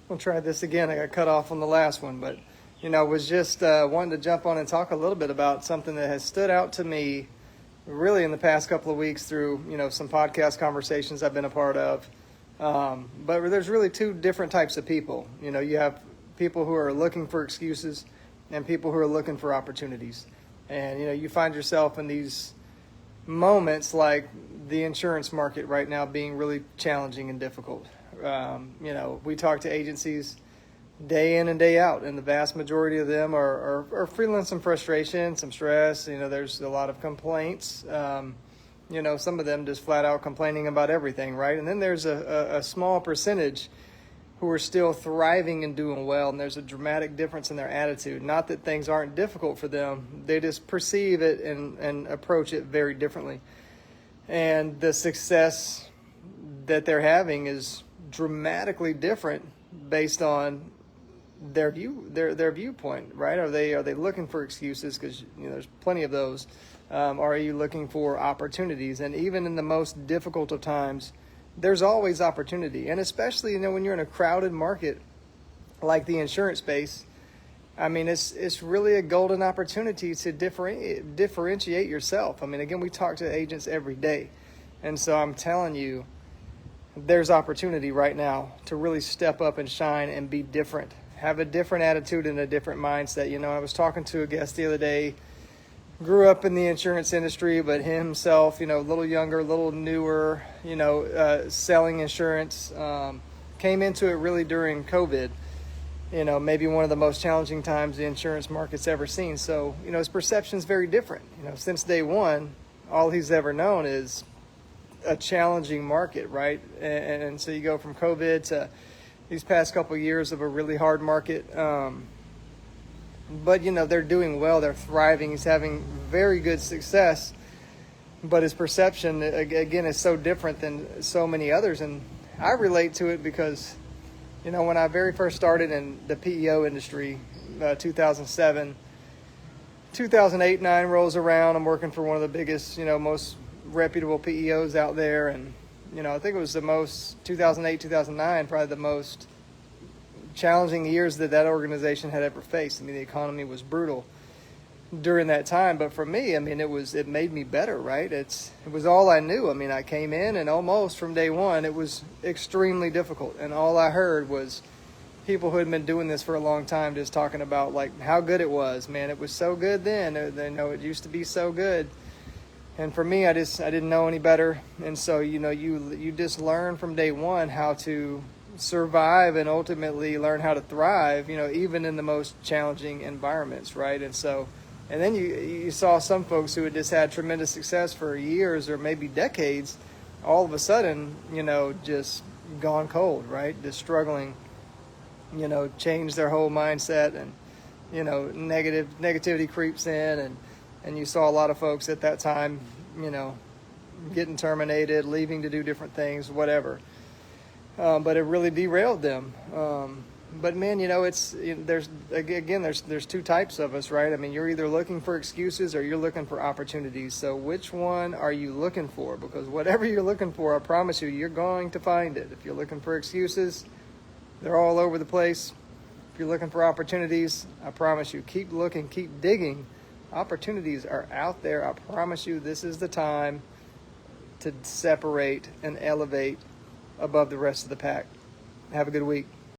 We'll try this again. I got cut off on the last one, but was just wanting to jump on and talk a little bit about something that has stood out to me really in the past couple of weeks through some podcast conversations I've been a part of. But there's really two different types of people. You have people who are looking for excuses and people who are looking for opportunities. And you find yourself in these moments like the insurance market right now being really challenging and difficult. We talk to agencies day in and day out, and the vast majority of them are feeling some frustration, some stress. There's a lot of complaints. Some of them just flat out complaining about everything, right? And then there's a small percentage who are still thriving and doing well, and there's a dramatic difference in their attitude. Not that things aren't difficult for them, they just perceive it and approach it very differently. And the success that they're having is dramatically different based on their viewpoint, right? Are they looking for excuses? Because there's plenty of those. Are you looking for opportunities? And even in the most difficult of times, there's always opportunity. And especially when you're in a crowded market like the insurance space, I mean, it's really a golden opportunity to differentiate yourself. I mean, again, we talk to agents every day, and so I'm telling you, there's opportunity right now to really step up and shine and be different. Have a different attitude and a different mindset. I was talking to a guest the other day, grew up in the insurance industry, but himself, a little younger, a little newer, selling insurance, came into it really during COVID, maybe one of the most challenging times the insurance market's ever seen. So, his perception's very different. Since day one, all he's ever known is a challenging market, right? And so you go from COVID to these past couple of years of a really hard market. But, they're doing well. They're thriving. He's having very good success. But his perception, again, is so different than so many others. And I relate to it because, when I very first started in the PEO industry, 2007, 2008, 9 rolls around. I'm working for one of the biggest, most reputable PEOs out there. And, I think it was 2008, 2009, probably the most challenging years that organization had ever faced. I mean, the economy was brutal during that time, but for me, I mean, it made me better, right? It was all I knew. I mean, I came in and almost from day one, it was extremely difficult, and all I heard was people who had been doing this for a long time just talking about like how good it was. Man, it was so good then. They know it used to be so good. And for me, I didn't know any better, and so you just learn from day one how to survive and ultimately learn how to thrive, even in the most challenging environments, right? And then you saw some folks who had just had tremendous success for years or maybe decades, all of a sudden, just gone cold, right? Just struggling, change their whole mindset, and, negativity creeps in, and you saw a lot of folks at that time, getting terminated, leaving to do different things, whatever. But it really derailed them. But man, there's two types of us, right? I mean, you're either looking for excuses or you're looking for opportunities. So which one are you looking for? Because whatever you're looking for, I promise you're going to find it. If you're looking for excuses, they're all over the place. If you're looking for opportunities, I promise you, keep looking, keep digging. Opportunities are out there. I promise you, this is the time to separate and elevate above the rest of the pack. Have a good week.